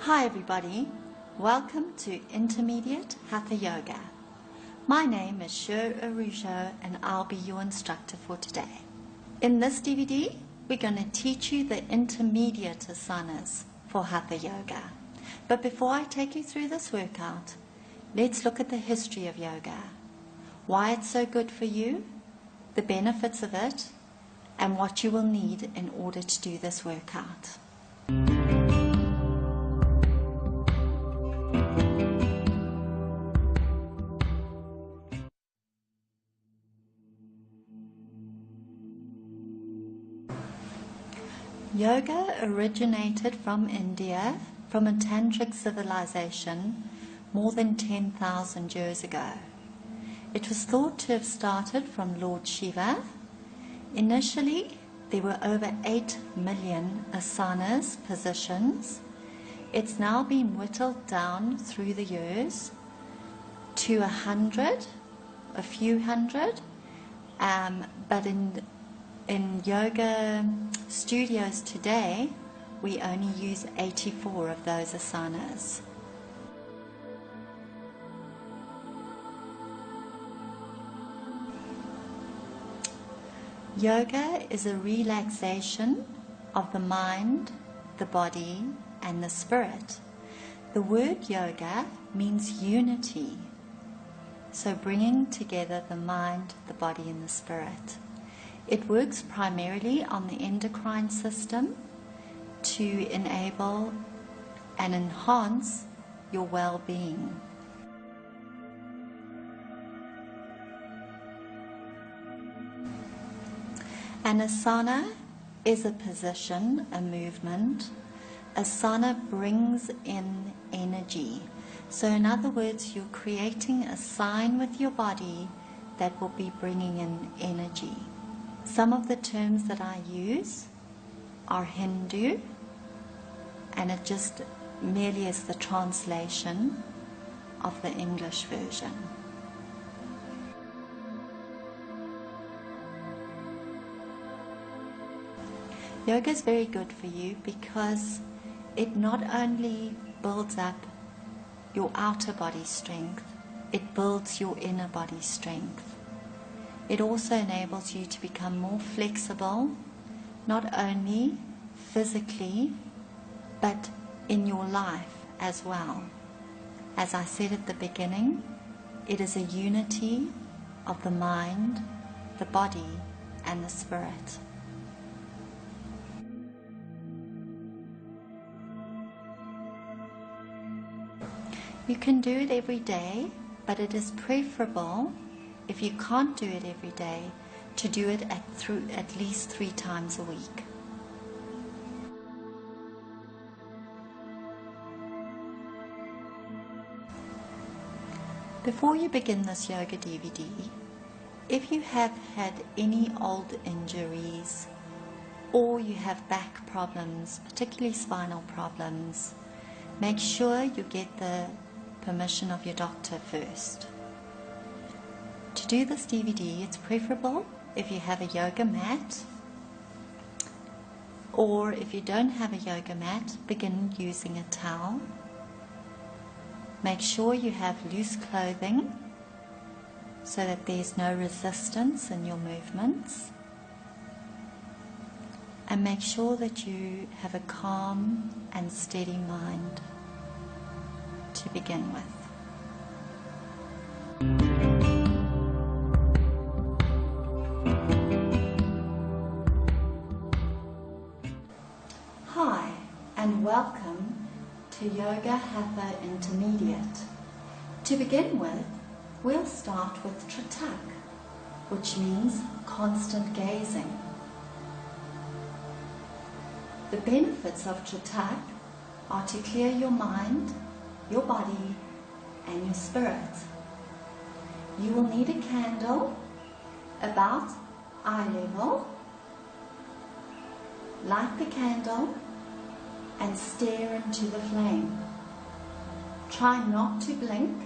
Hi everybody, welcome to Intermediate Hatha Yoga. My name is Sher Arujo and I'll be your instructor for today. In this DVD, we're going to teach you the intermediate asanas for Hatha Yoga. But before I take you through this workout, let's look at the history of yoga, why it's so good for you, the benefits of it, and what you will need in order to do this workout. Yoga originated from India, from a tantric civilization more than 10,000 years ago. It was thought to have started from Lord Shiva. Initially, there were over 8 million asanas, positions. It's now been whittled down through the years to 100, a few hundred, but in yoga studios today, we only use 84 of those asanas. Yoga is a relaxation of the mind, the body, and the spirit. The word yoga means unity, so bringing together the mind, the body, and the spirit. It works primarily on the endocrine system to enable and enhance your well-being. An asana is a position, a movement. Asana brings in energy. So in other words, you're creating a sign with your body that will be bringing in energy. Some of the terms that I use are Hindu, and it just merely is the translation of the English version. Yoga is very good for you because it not only builds up your outer body strength, it builds your inner body strength. It also enables you to become more flexible, not only physically, but in your life as well. As I said at the beginning, it is a unity of the mind, the body, and the spirit. You can do it every day, but it is preferable, if you can't do it every day, to do it at least 3 times a week. Before you begin this yoga DVD, if you have had any old injuries or you have back problems, particularly spinal problems, make sure you get the permission of your doctor first. To do this DVD, it's preferable if you have a yoga mat, or if you don't have a yoga mat, begin using a towel. Make sure you have loose clothing so that there's no resistance in your movements. And make sure that you have a calm and steady mind to begin with. Hi, and welcome to Yoga Hatha Intermediate. To begin with, we'll start with Tratak, which means constant gazing. The benefits of Tratak are to clear your mind, your body, and your spirit. You will need a candle about eye level. Light the candle and stare into the flame. Try not to blink.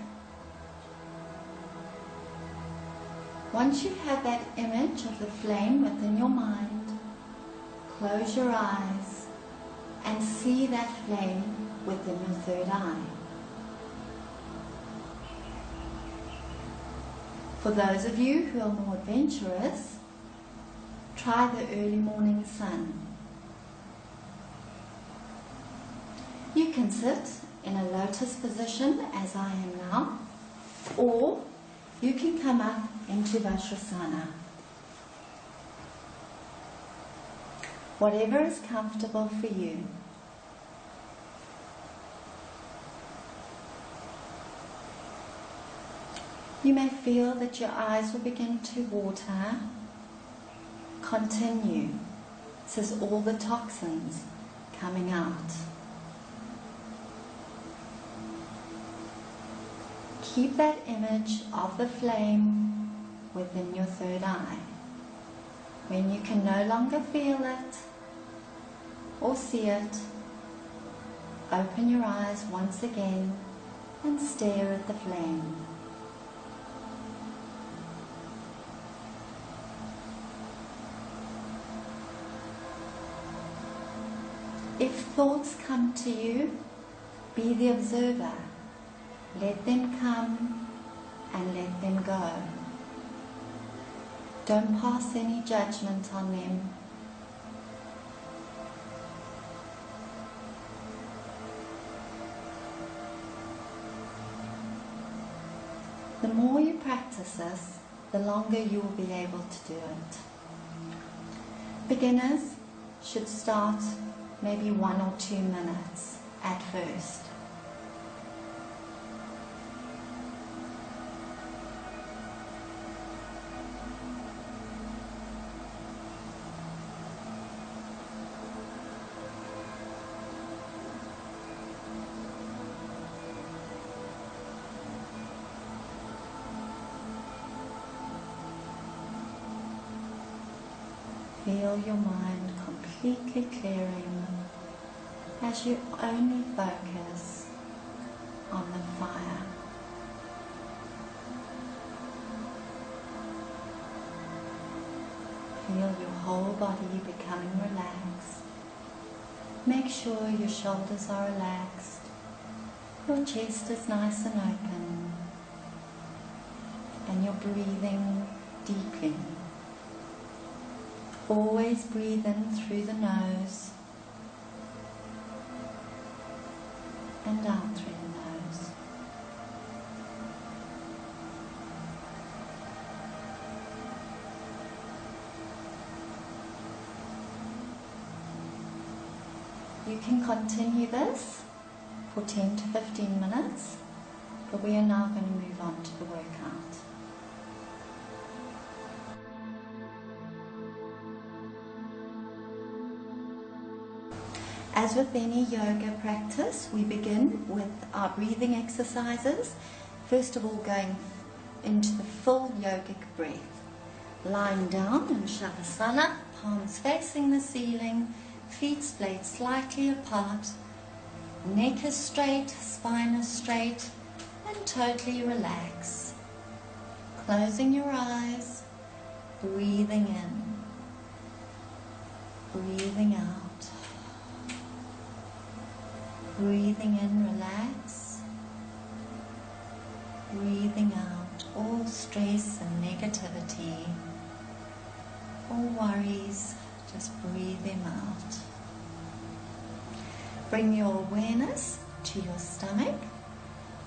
Once you have that image of the flame within your mind, close your eyes and see that flame within your third eye. For those of you who are more adventurous, try the early morning sun. You can sit in a lotus position as I am now, or you can come up into Vajrasana. Whatever is comfortable for you. You may feel that your eyes will begin to water. Continue. This is all the toxins coming out. Keep that image of the flame within your third eye. When you can no longer feel it or see it, open your eyes once again and stare at the flame. If thoughts come to you, be the observer. Let them come and let them go. Don't pass any judgment on them. The more you practice this, the longer you will be able to do it. Beginners should start maybe 1 or 2 minutes at first. Feel your mind completely clearing as you only focus on the fire. Feel your whole body becoming relaxed. Make sure your shoulders are relaxed, your chest is nice and open, and you're breathing deeply. Always breathe in through the nose and out through the nose. You can continue this for 10 to 15 minutes, but we are now going to move on to the workout. As with any yoga practice, we begin with our breathing exercises. First of all, going into the full yogic breath. Lying down in Shavasana, palms facing the ceiling, feet splayed slightly apart, neck is straight, spine is straight, and totally relax. Closing your eyes, breathing in, breathing out. Breathing in, relax. Breathing out all stress and negativity, all worries, just breathe them out. Bring your awareness to your stomach,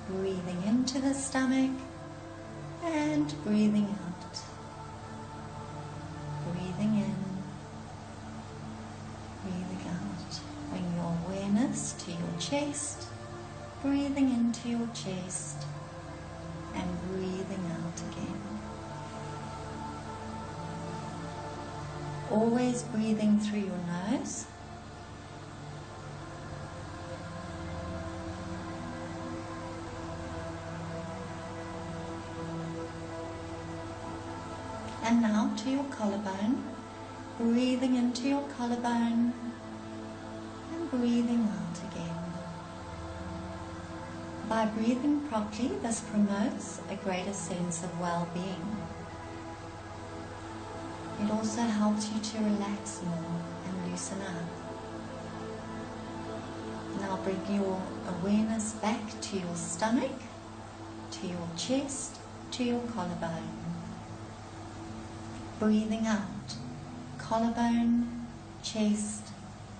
breathing into the stomach and breathing out. Breathing in, breathing out. Bring your awareness to your chest, breathing into your chest and breathing out again. Always breathing through your nose. And now to your collarbone, breathing into your collarbone and breathing out again. By breathing properly, this promotes a greater sense of well-being. It also helps you to relax more and loosen up. Now bring your awareness back to your stomach, to your chest, to your collarbone. Breathing out, collarbone, chest,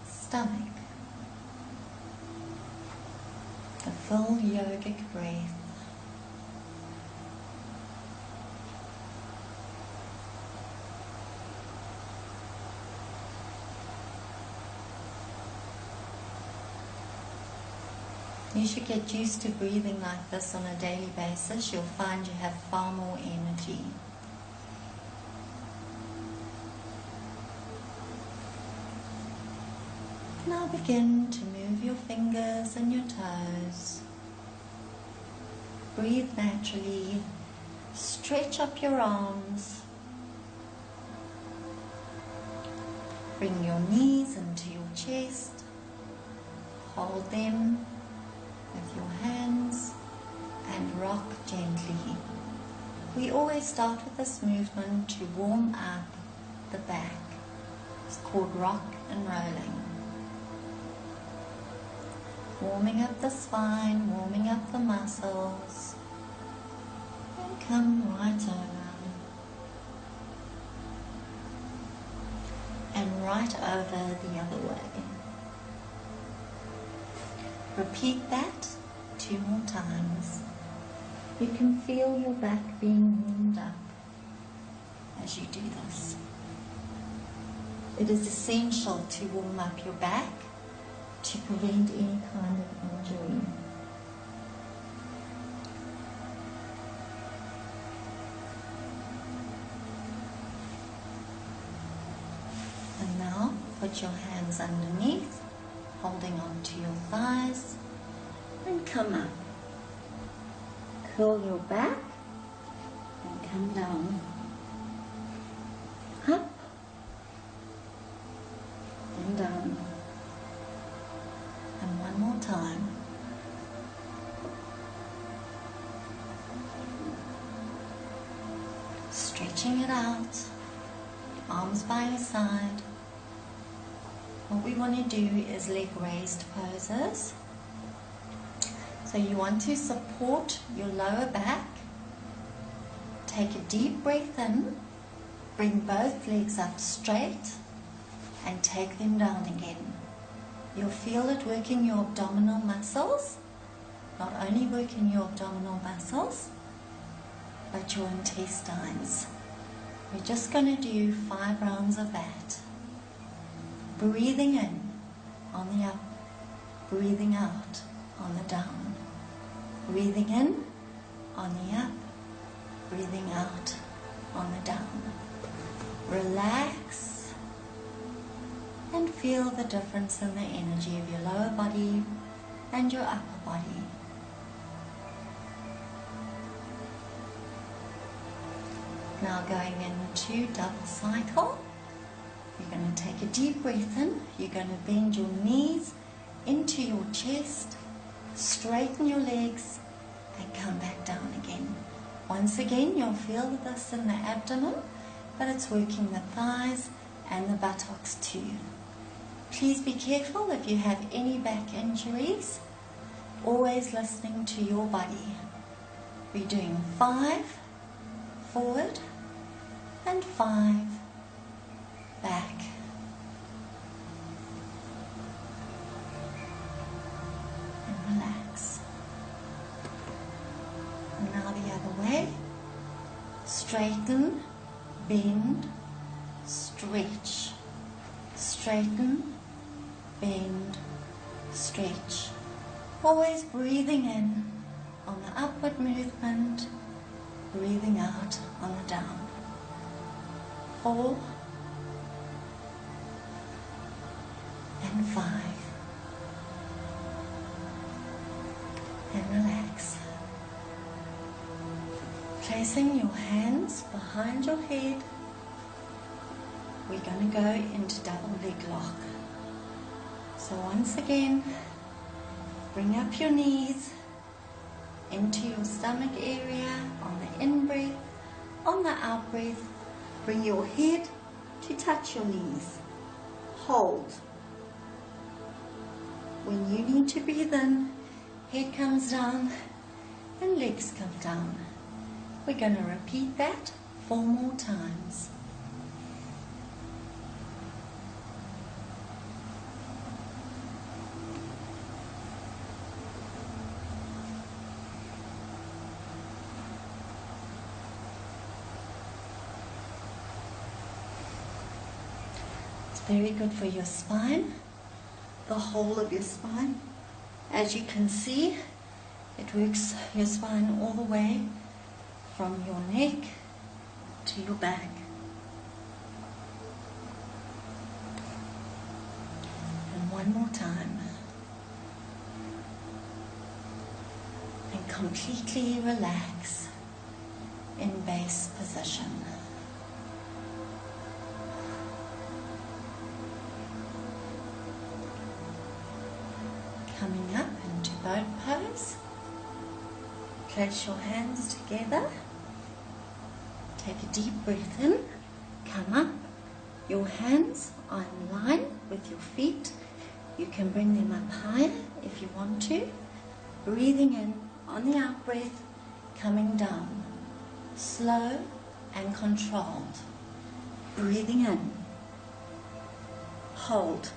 stomach. A full yogic breath. You should get used to breathing like this on a daily basis. You'll find you have far more energy. Now begin to move your fingers and your toes. Breathe naturally. Stretch up your arms. Bring your knees into your chest. Hold them with your hands and rock gently. We always start with this movement to warm up the back. It's called rock and rolling. Warming up the spine, warming up the muscles. And come right over. And right over the other way. Repeat that 2 more times. You can feel your back being warmed up as you do this. It is essential to warm up your back to prevent any kind of injury. And now put your hands underneath, holding on to your thighs, and come up. Curl your back and come down. Up and down. And one more time. Stretching it out, arms by your side. What we want to do is leg raised poses. So you want to support your lower back. Take a deep breath in, bring both legs up straight, and take them down again. You'll feel it working your abdominal muscles, not only working your abdominal muscles, but your intestines. We're just going to do 5 rounds of that. Breathing in on the up, breathing out on the down. Breathing in on the up, breathing out on the down. Relax. And feel the difference in the energy of your lower body and your upper body. Now going into double cycle. You're going to take a deep breath in. You're going to bend your knees into your chest, straighten your legs, and come back down again. Once again, you'll feel this in the abdomen, but it's working the thighs and the buttocks too. Please be careful if you have any back injuries. Always listening to your body. We're doing 5 forward and 5 back. And relax. And now the other way. Straighten, bend, stretch. Straighten, bend, stretch. Always breathing in on the upward movement, breathing out on the down. 4 and 5. And relax. Placing your hands behind your head, we're going to go into double leg lock. So once again, bring up your knees into your stomach area on the in-breath. On the out-breath, bring your head to touch your knees. Hold. When you need to breathe in, head comes down and legs come down. We're going to repeat that 4 more times. Very good for your spine, the whole of your spine. As you can see, it works your spine all the way from your neck to your back. And one more time. And completely relax in base position. Coming up into boat pose. Place your hands together. Take a deep breath in. Come up. Your hands are in line with your feet. You can bring them up higher if you want to. Breathing in on the out breath, coming down. Slow and controlled. Breathing in. Hold.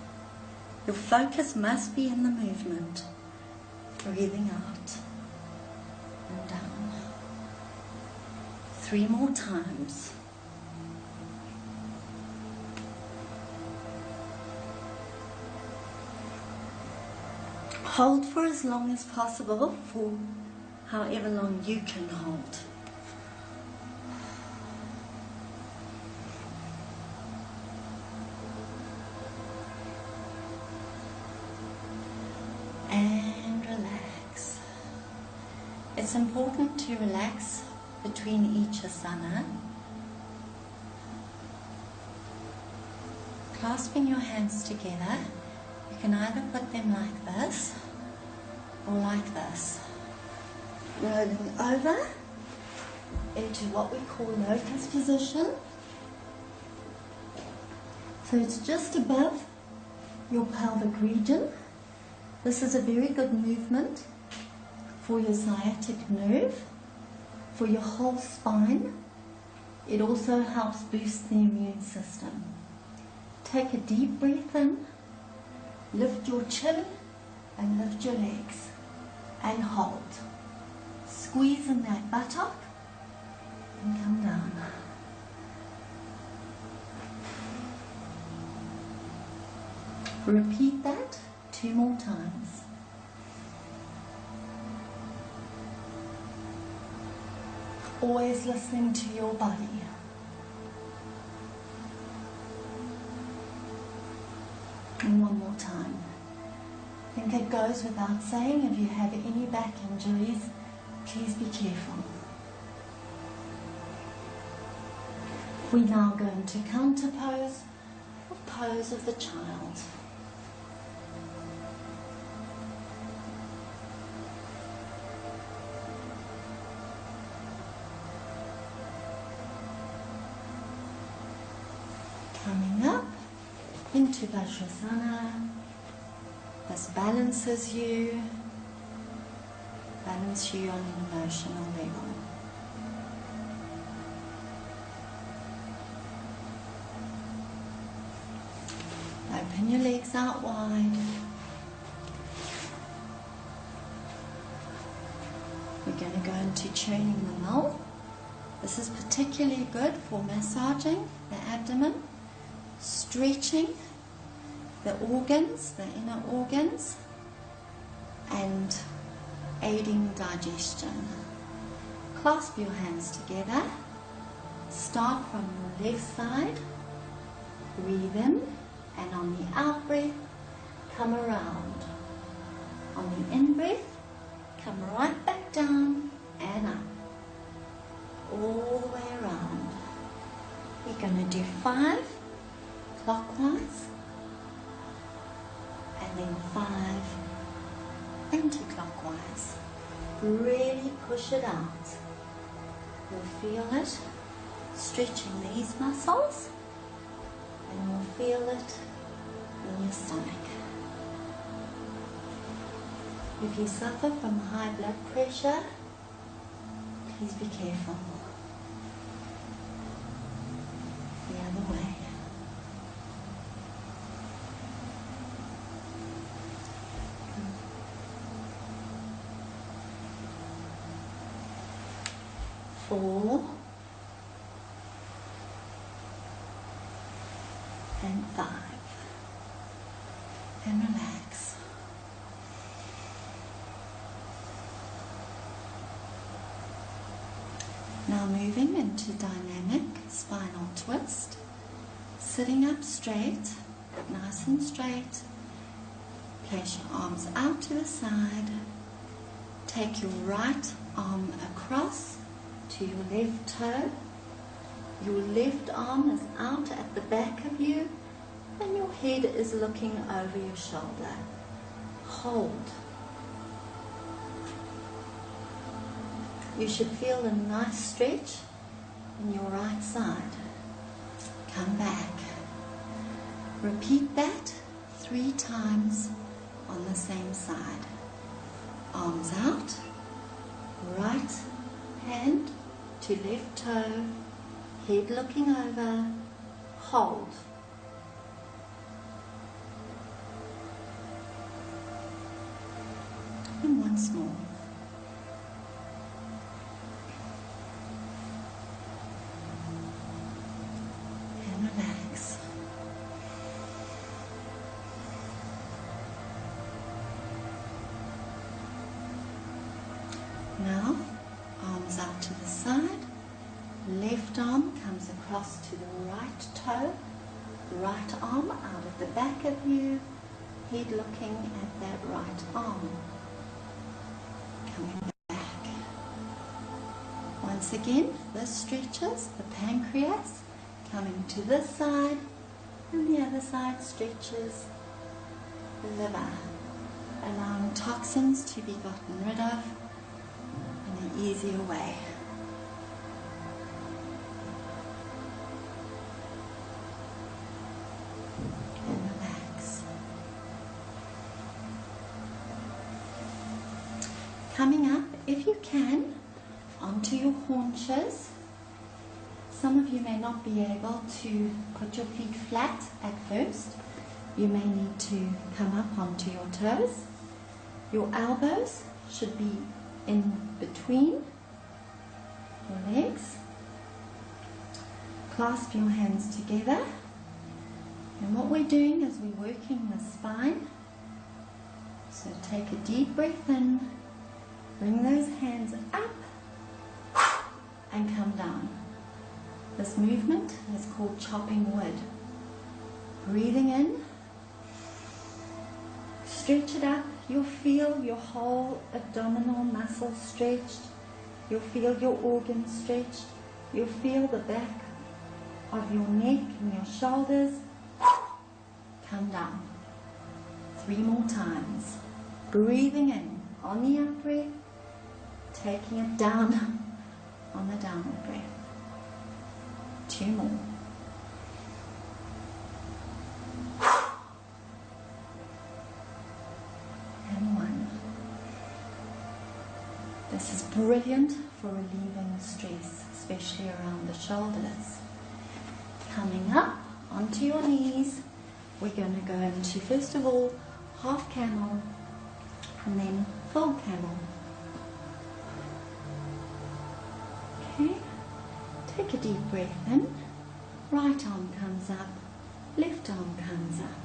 Your focus must be in the movement. Breathing out and down. 3 more times. Hold for as long as possible, for however long you can hold. And relax. It's important to relax between each asana. Clasping your hands together, you can either put them like this or like this. Rolling over into what we call lotus position. So it's just above your pelvic region. This is a very good movement for your sciatic nerve, for your whole spine. It also helps boost the immune system. Take a deep breath in, lift your chin and lift your legs and hold. Squeeze in that buttock and come down. Repeat that 2 more times. Always listening to your body. And 1 more time. I think it goes without saying, if you have any back injuries, please be careful. We now go into counter pose, or pose of the child. Coming up into Vajrasana. This balances you, balance you on an emotional level. Open your legs out wide. We're going to go into churning the mouth. This is particularly good for massaging the abdomen, stretching the organs, the inner organs, and aiding digestion. Clasp your hands together. Start from your left side. Breathe in, and on the out breath, come around. On the in breath, come right back down and up. All the way around. We're going to do 5 clockwise, and then 5 anti-clockwise. Really push it out. You'll feel it stretching these muscles, and you'll feel it in your stomach. If you suffer from high blood pressure, please be careful. The other way. Four and 5, and relax. Now moving into dynamic spinal twist, sitting up straight, nice and straight. Place your arms out to the side. Take your right arm across to your left toe. Your left arm is out at the back of you and your head is looking over your shoulder. Hold. You should feel a nice stretch in your right side. Come back. Repeat that 3 times on the same side. Arms out, right hand to left toe, head looking over, hold. And once more. And relax. Now, arms out to the side. Left arm comes across to the right toe. Right arm out of the back of you. Head looking at that right arm. Coming back. Once again, this stretches the pancreas. Coming to this side. And the other side stretches the liver. Allowing toxins to be gotten rid of in an easier way. And relax. Coming up, if you can, onto your haunches. Some of you may not be able to put your feet flat at first. You may need to come up onto your toes. Your elbows should be in between your legs. Clasp your hands together. And what we're doing is we're working the spine. So take a deep breath in. Bring those hands up and come down. This movement is called chopping wood. Breathing in. Stretch it up. You'll feel your whole abdominal muscle stretched. You'll feel your organs stretched. You'll feel the back of your neck and your shoulders. Come down. 3 more times. Breathing in on the up breath. Taking it down on the downward breath. 2 more. And 1. This is brilliant for relieving stress, especially around the shoulders. Coming up onto your knees, we're going to go into, first of all, half camel and then full camel. Okay, take a deep breath in. Right arm comes up, left arm comes up.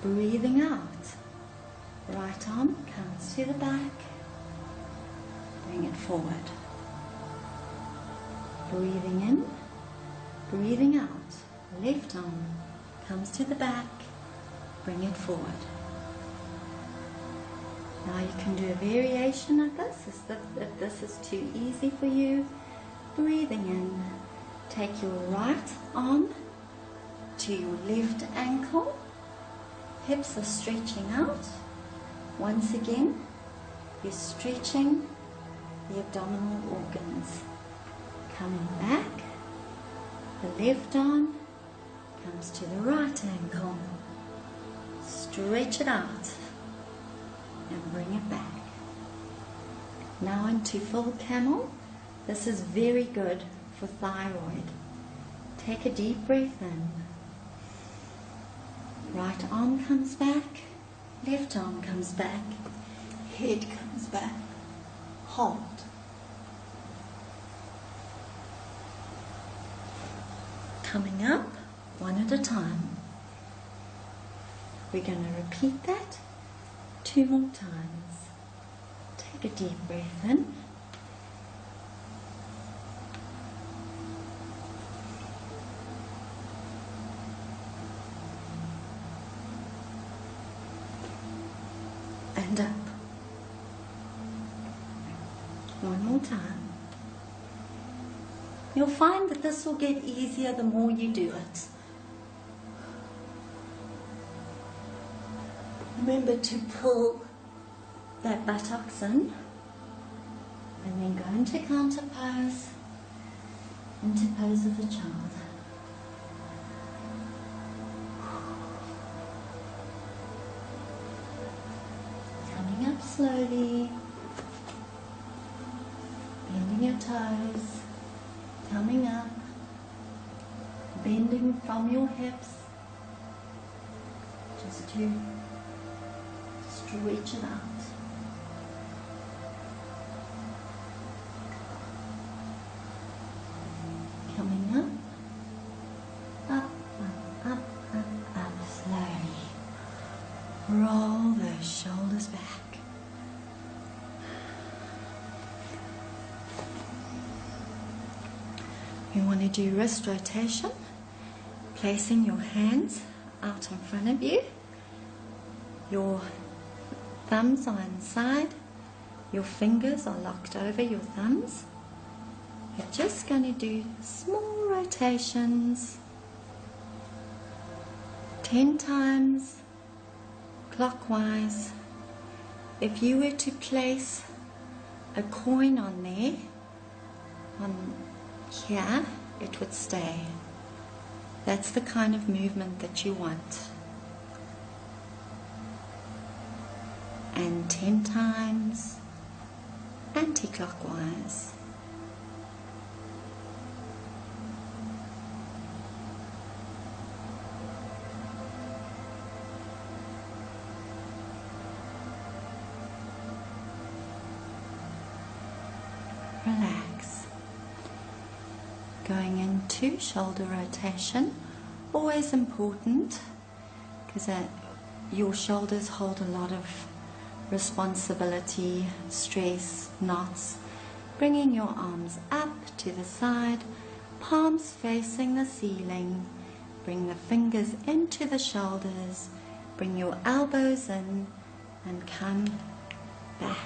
Breathing out. Right arm comes to the back. Bring it forward. Breathing in, breathing out. Left arm comes to the back. Bring it forward. Now you can do a variation of this if this is too easy for you. Breathing in, take your right arm to your left ankle. Hips are stretching out. Once again, you're stretching the abdominal organs. Coming back, the left arm comes to the right ankle. Stretch it out. and bring it back. Now into full camel. This is very good for thyroid. Take a deep breath in. Right arm comes back, left arm comes back, head comes back. Hold. Coming up, one at a time. We're going to repeat that 2 more times. Take a deep breath in. And up. One more time. You'll find that this will get easier the more you do it. Remember to pull that buttocks in and then go into counter pose, into pose of a child. Coming up slowly, bending your toes, coming up, bending from your hips, just to stretch it out. Coming up, up, slowly. Roll those shoulders back. You want to do wrist rotation, placing your hands out in front of you. Your thumbs are inside, your fingers are locked over your thumbs. You're just going to do small rotations, 10 times clockwise. If you were to place a coin on there, on here, it would stay. That's the kind of movement that you want. And 10 times anti-clockwise. Relax. Going into shoulder rotation, always important because your shoulders hold a lot of responsibility, stress, knots. Bringing your arms up to the side, palms facing the ceiling. Bring the fingers into the shoulders, bring your elbows in and come back.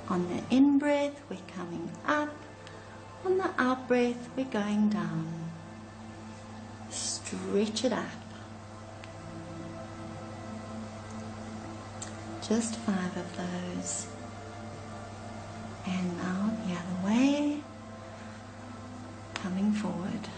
On the in-breath, we're coming up. On the out-breath, we're going down. Stretch it up. Just 5 of those. And now the other way, coming forward.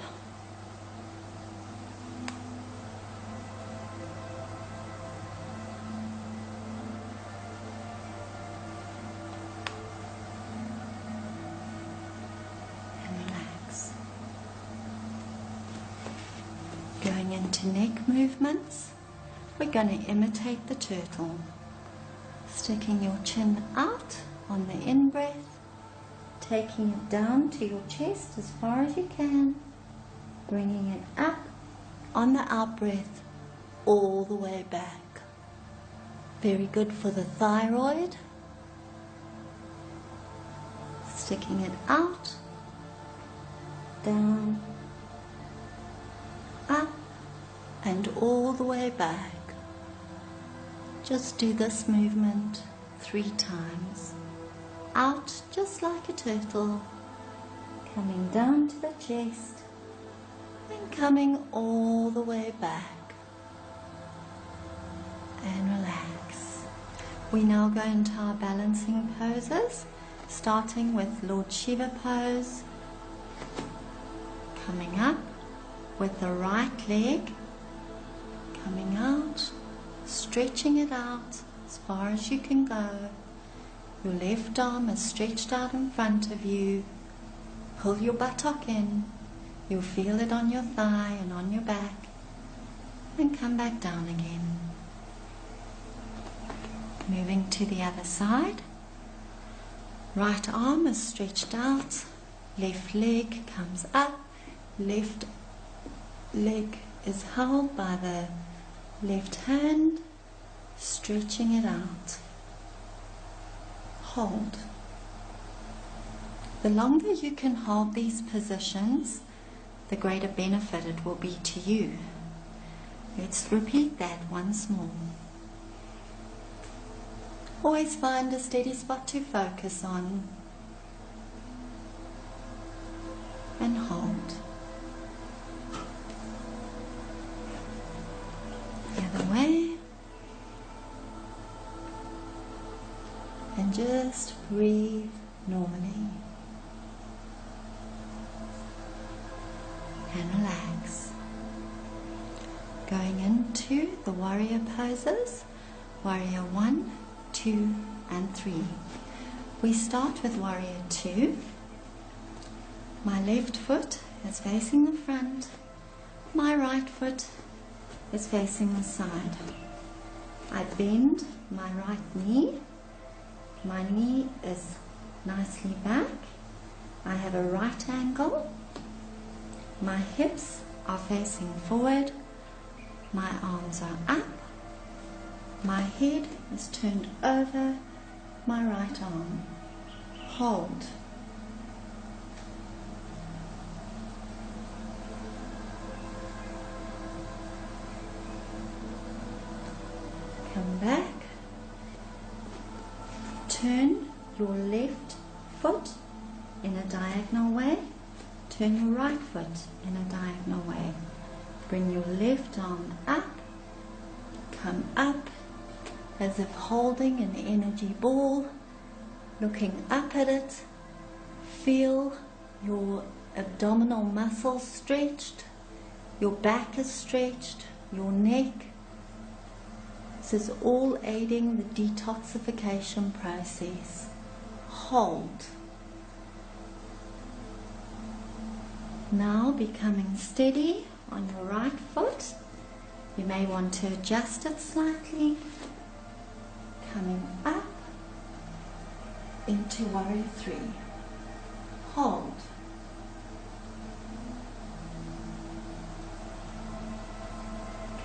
Going into neck movements, we're going to imitate the turtle. Sticking your chin out on the in-breath, taking it down to your chest as far as you can, bringing it up on the out-breath all the way back. Very good for the thyroid. Sticking it out, down, up and all the way back. Just do this movement 3 times. Out just like a turtle, coming down to the chest and coming all the way back. And relax. We now go into our balancing poses, starting with Lord Shiva pose. Coming up with the right leg, coming out, stretching it out, as far as you can go. Your left arm is stretched out in front of you. Pull your buttock in. You'll feel it on your thigh and on your back. And come back down again. Moving to the other side. Right arm is stretched out. Left leg comes up. Left leg is held by the left hand, stretching it out. Hold. The longer you can hold these positions, the greater benefit it will be to you. Let's repeat that once more. Always find a steady spot to focus on and hold. The other way. And just breathe normally. And relax. Going into the warrior poses, warrior 1, 2 and 3. We start with warrior 2. My left foot is facing the front, my right foot is facing the side. I bend my right knee, my knee is nicely back, I have a right angle, my hips are facing forward, my arms are up, my head is turned over my right arm. Hold. Come back. Turn your left foot in a diagonal way. Turn your right foot in a diagonal way. Bring your left arm up. Come up as if holding an energy ball. Looking up at it. Feel your abdominal muscles stretched. Your back is stretched. Your neck. This is all aiding the detoxification process. Hold. Now becoming steady on your right foot. You may want to adjust it slightly. Coming up into warrior 3. Hold.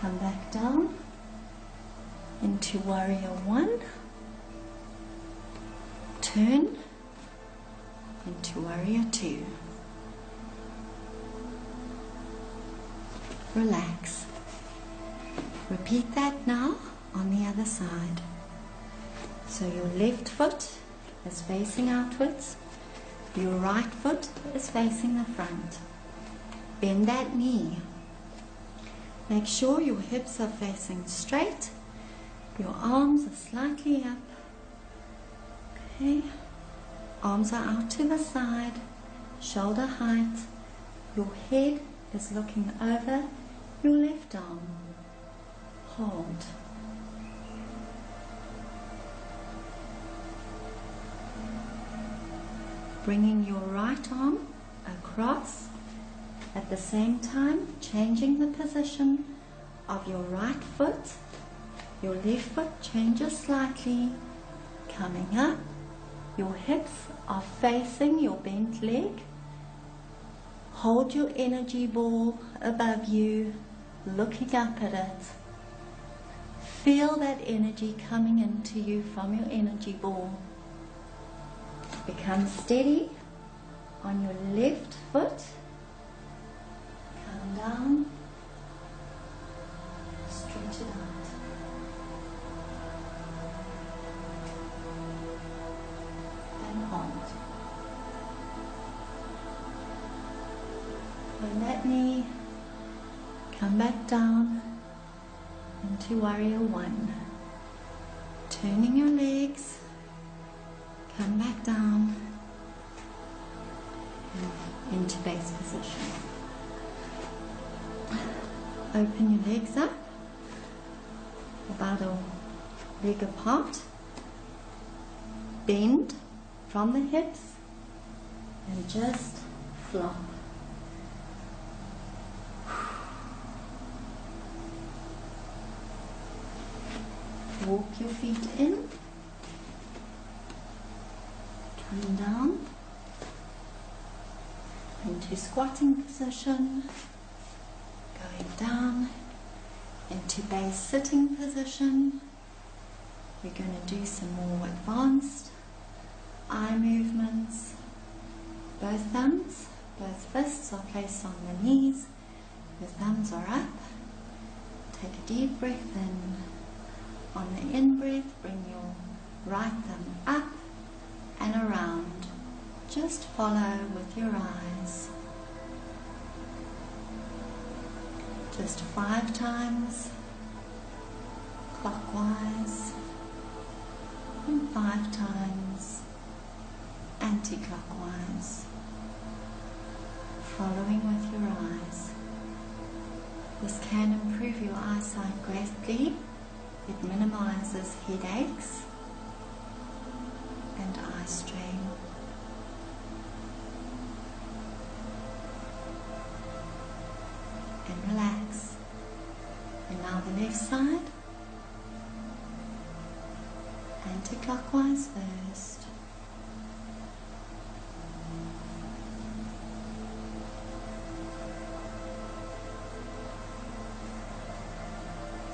Come back down into warrior 1. Turn into warrior 2. Relax. Repeat that now on the other side. So your left foot is facing outwards, your right foot is facing the front. Bend that knee. Make sure your hips are facing straight, your arms are slightly up. Okay, arms are out to the side, shoulder height, your head is looking over your left arm. Hold. Bringing your right arm across, at the same time changing the position of your right foot. Your left foot changes slightly, coming up. Your hips are facing your bent leg. Hold your energy ball above you, looking up at it. Feel that energy coming into you from your energy ball. Become steady on your left foot. Come down. Stretch it out. And hold. Bend that knee. Come back down into warrior 1. Turning your legs. Come back down and into base position. Open your legs up about a leg apart, bend from the hips, and just flop. Walk your feet in, come down into squatting position, going down into base sitting position. We're going to do some more advanced eye movements. Both thumbs, both fists are placed on the knees. Your thumbs are up. Take a deep breath in. On the in-breath, bring your right thumb up and around. Just follow with your eyes. Just 5 times, clockwise, and 5 times, anti-clockwise, following with your eyes. This can improve your eyesight greatly. It minimizes headaches and eye strain. And relax. And now the left side. Anti-clockwise first.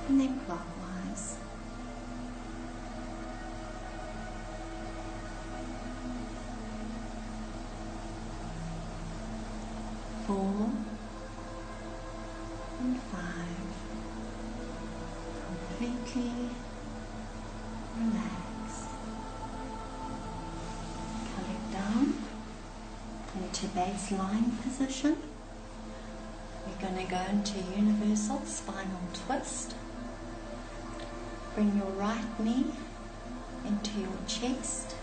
And then clockwise. Four and 5. Completely relax. Collect down into baseline position. We're going to go into universal spinal twist. Bring your right knee into your chest.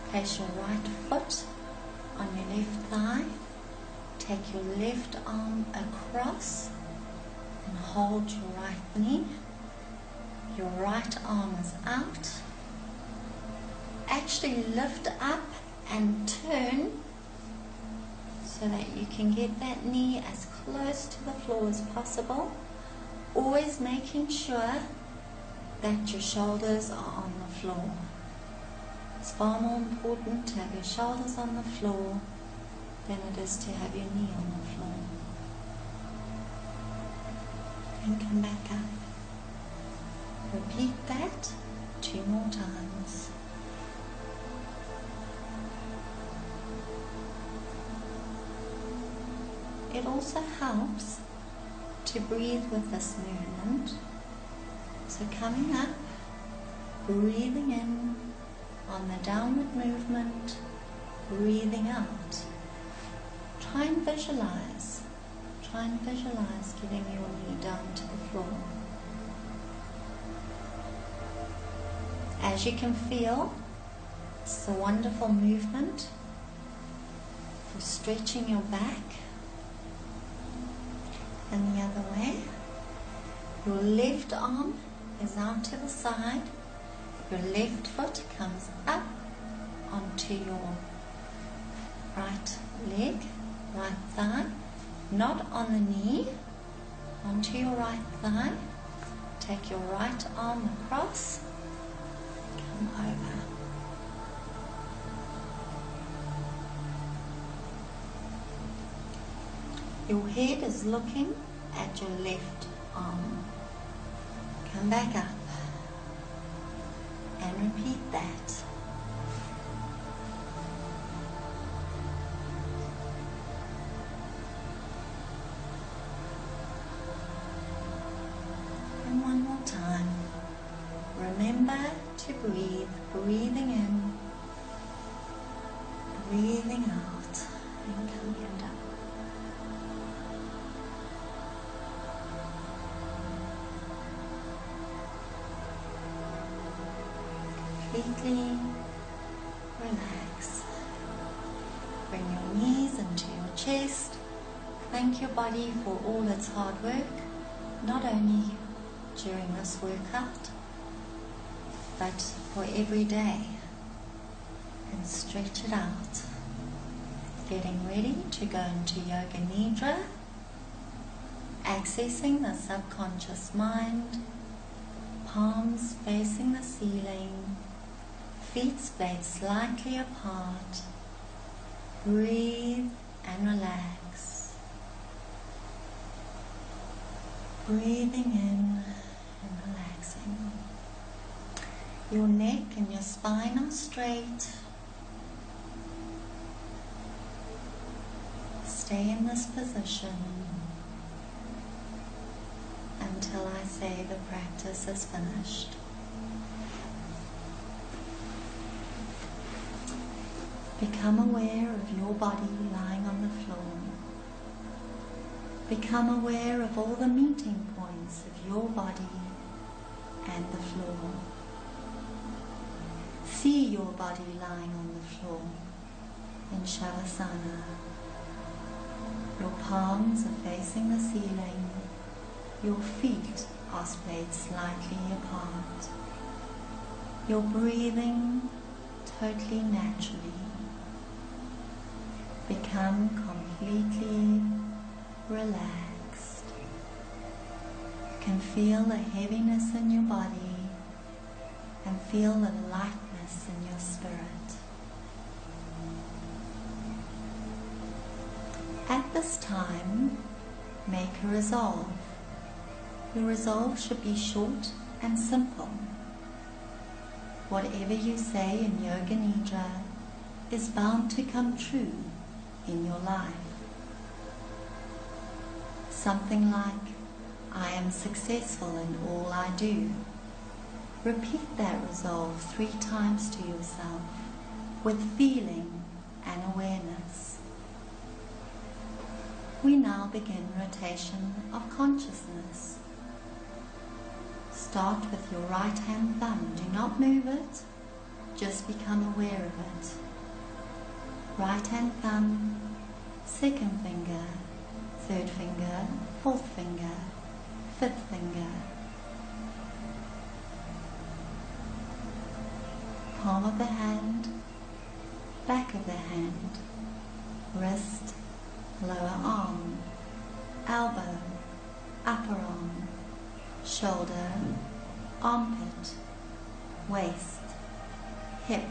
Place your right foot on your left thigh. Take your left arm across and hold your right knee. Your right arm is out. Actually lift up and turn so that you can get that knee as close to the floor as possible. Always making sure that your shoulders are on the floor. It's far more important to have your shoulders on the floor than it is to have your knee on the floor. And come back up. Repeat that 2 more times. It also helps to breathe with this movement. So coming up, breathing in on the downward movement, breathing out. Try and visualize getting your knee down to the floor. As you can feel, it's a wonderful movement for stretching your back. And the other way, your left arm is out to the side, your left foot comes up onto your right leg, right thigh, not on the knee, onto your right thigh. Take your right arm across, come over. Your head is looking at your left arm. Come back up and repeat that. And one more time. Remember to breathe, breathing in, breathing out, and coming down. Completely relax. Bring your knees into your chest. Thank your body for all its hard work, not only during this workout, but for every day, and stretch it out. Getting ready to go into Yoga Nidra, accessing the subconscious mind, palms facing the ceiling, feet splayed slightly apart. Breathe and relax. Breathing in and relaxing. Your neck and your spine are straight. Stay in this position until I say the practice is finished. Become aware of your body lying on the floor. Become aware of all the meeting points of your body and the floor. See your body lying on the floor in Shavasana. Your palms are facing the ceiling. Your feet are splayed slightly apart. You're breathing totally naturally. Become completely relaxed. You can feel the heaviness in your body and feel the lightness in your spirit. At this time, make a resolve. Your resolve should be short and simple. Whatever you say in Yoga Nidra is bound to come true in your life. Something like, I am successful in all I do. Repeat that resolve 3 times to yourself with feeling and awareness. We now begin rotation of consciousness. Start with your right hand thumb. Do not move it, just become aware of it. Right hand thumb, second finger, third finger, fourth finger, fifth finger. Palm of the hand, back of the hand, wrist, lower arm, elbow, upper arm, shoulder, armpit, waist, hip,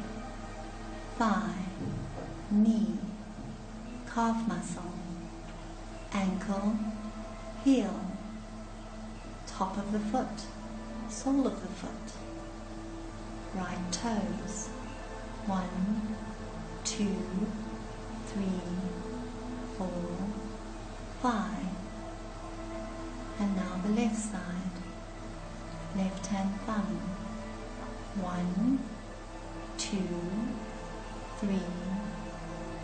thigh, knee, calf muscle, ankle, heel, top of the foot, sole of the foot, right toes, 1, 2, 3, 4, 5, and now the left side, left hand thumb, 1, 2, 3,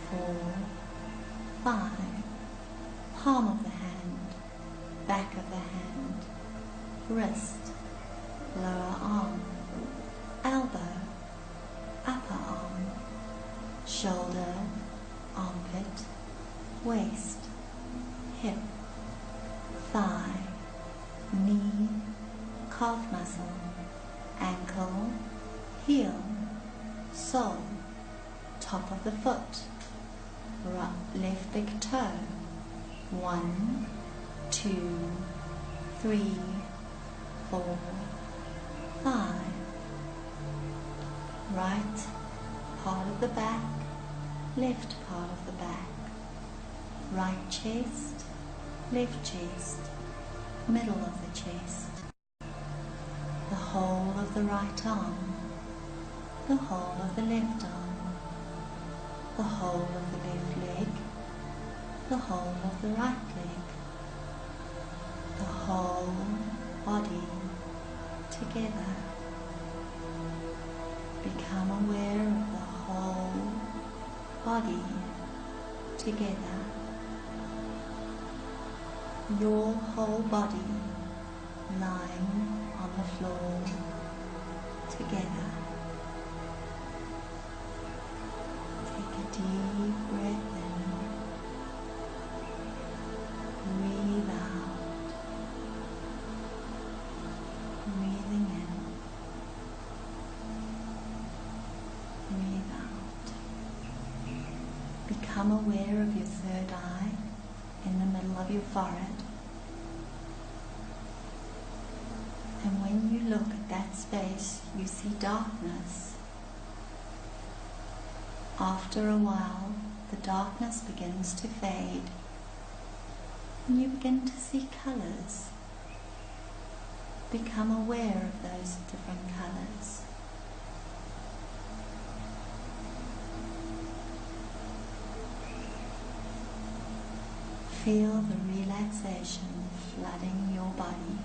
4, 5, palm of the hand, back of the hand, wrist, lower arm, elbow, upper arm, shoulder, armpit, waist, hip, thigh, knee, calf muscle, ankle, heel, sole, top of the foot, left big toe, 1, 2, 3, 4, 5, right part of the back, left part of the back, right chest, left chest, middle of the chest, the whole of the right arm, the whole of the left arm, the whole of the left leg, the whole of the right leg, the whole body together. Become aware of the whole body together. Your whole body lying on the floor together. Take a deep breath in. Breathe out. Breathing in. your forehead. And when you look at that space, you see darkness. After a while, the darkness begins to fade, and you begin to see colors. Become aware of those different colors. Feel the relaxation flooding your body.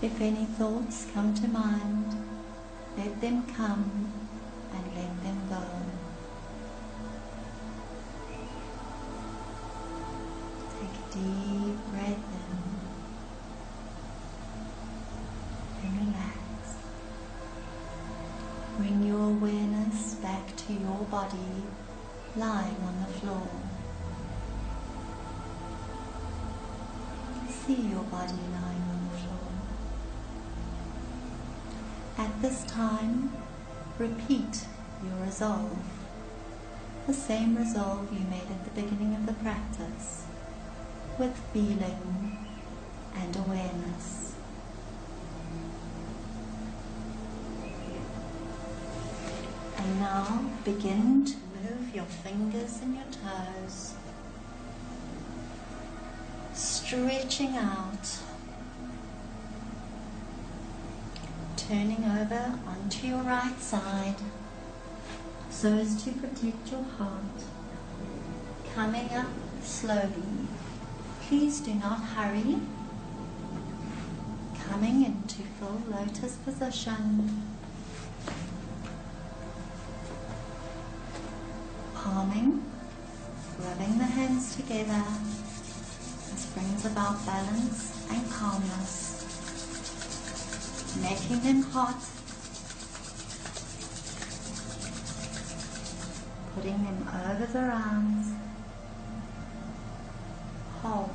If any thoughts come to mind, let them come and let them go. Take a deep breath in and relax. Bring your awareness back to your body lying on the floor. See your body lying on the floor. At this time, repeat your resolve, the same resolve you made at the beginning of the practice, with feeling and awareness. And now begin to move your fingers and your toes, stretching out, turning over onto your right side so as to protect your heart, coming up slowly. Please do not hurry. Coming into full lotus position. Palming, rubbing the hands together. This brings about balance and calmness. Making them hot. Putting them over the arms. Hold.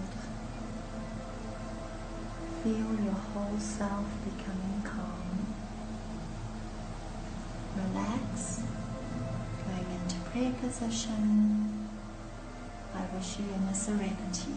Feel your whole self becoming calm. Relax. Going into prayer position. I wish you inner serenity.